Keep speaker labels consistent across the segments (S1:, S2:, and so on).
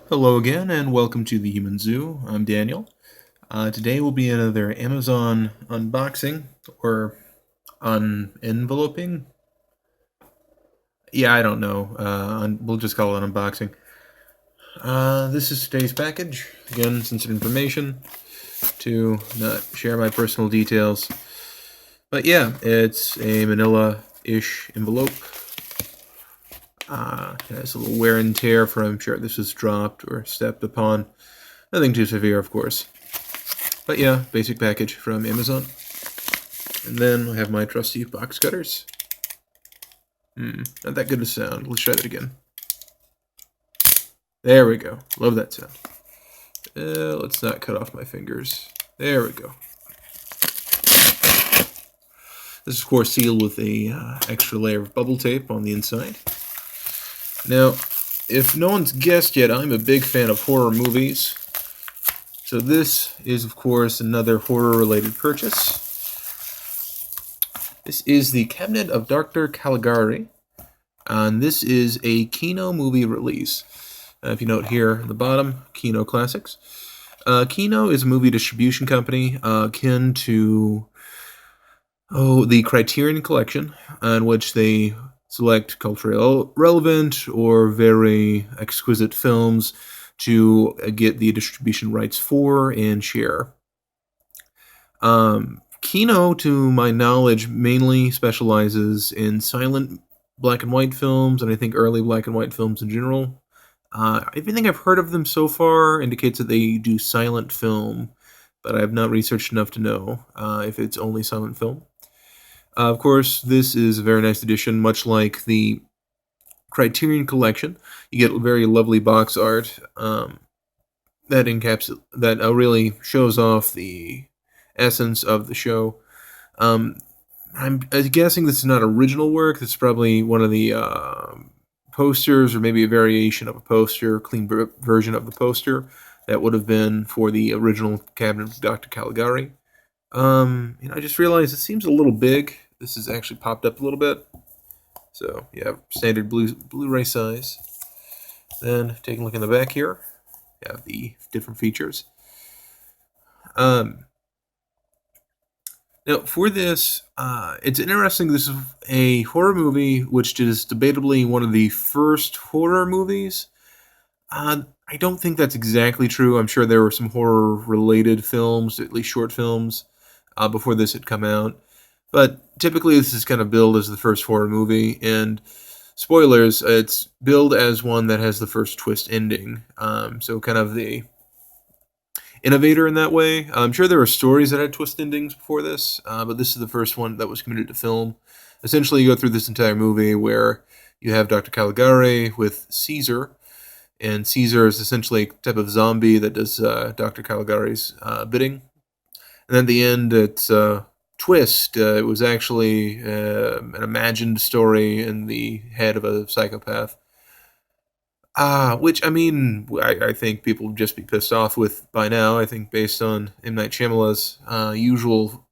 S1: Hello again, and welcome to the Human Zoo. I'm Daniel. Today will be another Amazon unboxing or unenveloping. Yeah, I don't know. We'll just call it unboxing. This is today's package. Again, sensitive information to not share my personal details. But yeah, it's a manila-ish envelope. It has a little wear and tear from, sure, this was dropped or stepped upon. Nothing too severe, of course. But yeah, basic package from Amazon. And then I have my trusty box cutters. Not that good a sound. Let's try that again. There we go. Love that sound. Let's not cut off my fingers. There we go. This is, of course, sealed with a extra layer of bubble tape on the inside. Now, if no one's guessed yet, I'm a big fan of horror movies. So this is, of course, another horror-related purchase. This is the Cabinet of Dr. Caligari, and this is a Kino movie release. If you note here at the bottom, Kino Classics. Kino is a movie distribution company akin to the Criterion Collection, in which they select culturally relevant or very exquisite films to get the distribution rights for and share. Kino, to my knowledge, mainly specializes in silent black and white films, and I think early black and white films in general. Everything I've heard of them so far indicates that they do silent film, but I have not researched enough to know if it's only silent film. Of course, this is a very nice edition, much like the Criterion Collection. You get very lovely box art that really shows off the essence of the show. I'm guessing this is not original work. This is probably one of the posters, or maybe a variation of a poster, clean version of the poster that would have been for the original Cabinet of Dr. Caligari. I just realized it seems a little big. This has actually popped up a little bit. So, yeah, standard Blu-ray size. Then, taking a look in the back here, you have the different features. Now, for this, it's interesting. This is a horror movie, which is debatably one of the first horror movies. I don't think that's exactly true. I'm sure there were some horror-related films, at least short films, before this had come out. But typically, this is kind of billed as the first horror movie, and spoilers, it's billed as one that has the first twist ending. So kind of the innovator in that way. I'm sure there were stories that had twist endings before this, but this is the first one that was committed to film. Essentially, you go through this entire movie where you have Dr. Caligari with Caesar, and Caesar is essentially a type of zombie that does Dr. Caligari's bidding. And at the end, it's twist. It was actually an imagined story in the head of a psychopath. Which, I mean, I think people would just be pissed off with by now. I think based on M. Night Shyamalan's usual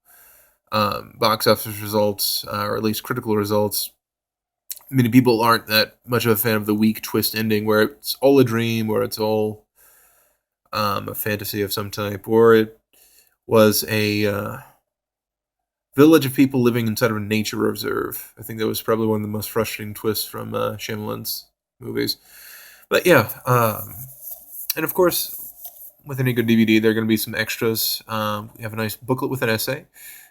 S1: box office results, or at least critical results, many people aren't that much of a fan of the weak twist ending where it's all a dream, or it's all a fantasy of some type, or it was a village of people living inside of a nature reserve. I think that was probably one of the most frustrating twists from Shyamalan's movies. But yeah, and of course, with any good DVD, there are going to be some extras. We have a nice booklet with an essay,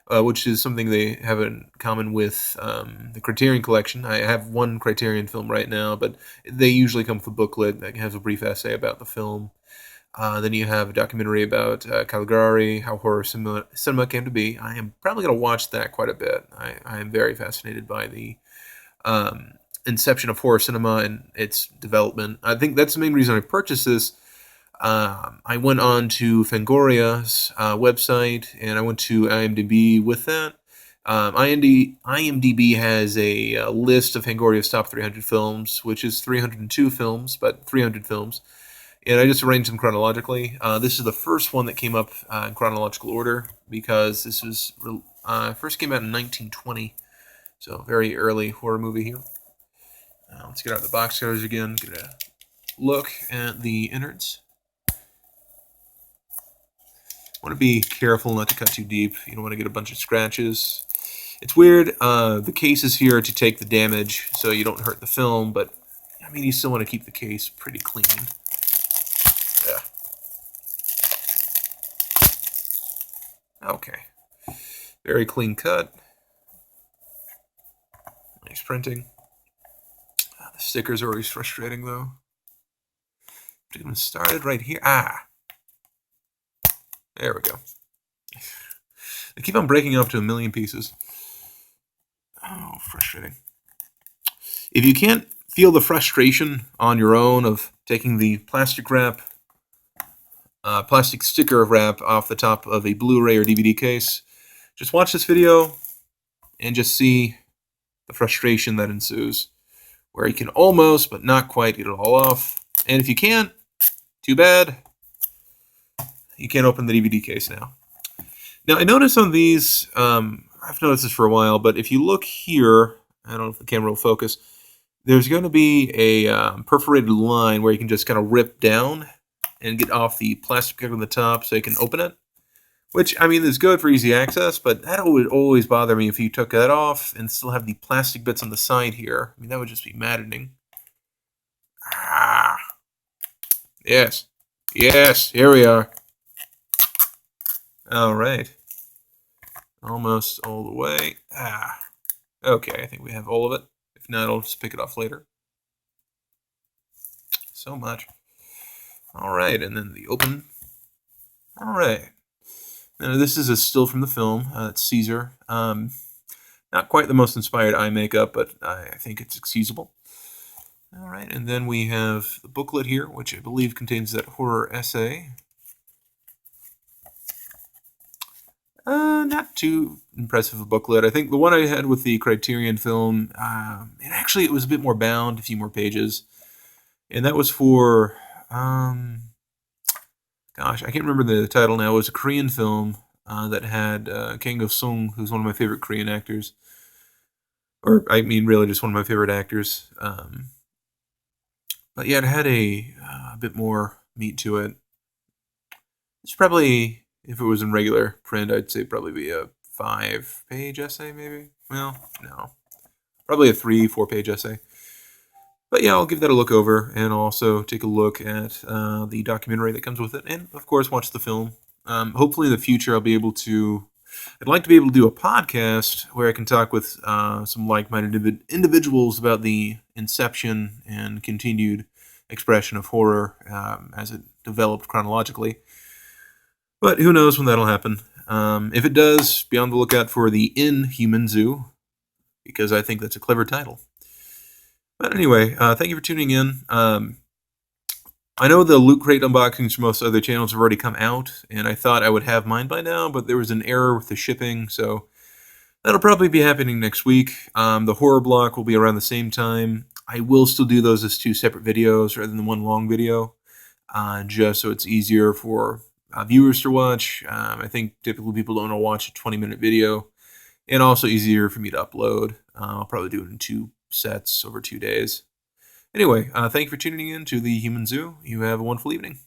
S1: which is something they have in common with the Criterion Collection. I have one Criterion film right now, but they usually come with a booklet that has a brief essay about the film. Then you have a documentary about Caligari, how horror cinema came to be. I am probably going to watch that quite a bit. I am very fascinated by the inception of horror cinema and its development. I think that's the main reason I purchased this. I went on to Fangoria's website, and I went to IMDb with that. IMDb has a list of Fangoria's top 300 films, which is 302 films, but 300 films. And I just arranged them chronologically. This is the first one that came up in chronological order because this was first came out in 1920, so very early horror movie here. Let's get out the box cutters again. Get a look at the innards. Want to be careful not to cut too deep. You don't want to get a bunch of scratches. It's weird. The case is here to take the damage so you don't hurt the film, but I mean, you still want to keep the case pretty clean. Yeah. Okay. Very clean cut. Nice printing. The stickers are always frustrating, though. Getting started right here. There we go. They keep on breaking up to a million pieces. Oh, frustrating. If you can't feel the frustration on your own of taking the plastic wrap, plastic sticker wrap off the top of a Blu-ray or DVD case, just watch this video and just see the frustration that ensues, where you can almost, but not quite, get it all off. And if you can't, too bad. You can't open the DVD case now. Now, I noticed on these, I've noticed this for a while, but if you look here, I don't know if the camera will focus, there's going to be a perforated line where you can just kind of rip down and get off the plastic cover on the top so you can open it. Which, I mean, is good for easy access, but that would always bother me if you took that off and still have the plastic bits on the side here. I mean, that would just be maddening. Yes. Yes, here we are. All right. Almost all the way. Okay, I think we have all of it. If not, I'll just pick it off later. So much. All right, and then the open. All right. Now, this is a still from the film. It's Caesar. Not quite the most inspired eye makeup, but I think it's excusable. All right, and then we have the booklet here, which I believe contains that horror essay. Not too impressive a booklet. I think the one I had with the Criterion film, it was a bit more bound, a few more pages. And that was for, gosh, I can't remember the title now. It was a Korean film that had Kang Do-sung, who's one of my favorite Korean actors. Or, I mean, really just one of my favorite actors. But yeah, it had a bit more meat to it. It's probably, if it was in regular print, I'd say probably be a 5-page essay, maybe. Well, no. Probably a 3-4-page essay. But yeah, I'll give that a look over, and I'll also take a look at the documentary that comes with it, and of course watch the film. Hopefully in the future I'll be able to, I'd like to be able to do a podcast where I can talk with some like-minded individuals about the inception and continued expression of horror as it developed chronologically. But who knows when that'll happen. If it does, be on the lookout for the Inhuman Zoo, because I think that's a clever title. But anyway, thank you for tuning in. I know the Loot Crate unboxings from most other channels have already come out, and I thought I would have mine by now, but there was an error with the shipping, so that'll probably be happening next week. The horror block will be around the same time. I will still do those as 2 separate videos rather than one long video, just so it's easier for viewers to watch. I think typically people don't want to watch a 20-minute video, and also easier for me to upload. I'll probably do it in 2 sets over 2 days. Anyway, thank you for tuning in to the Human Zoo. You have a wonderful evening.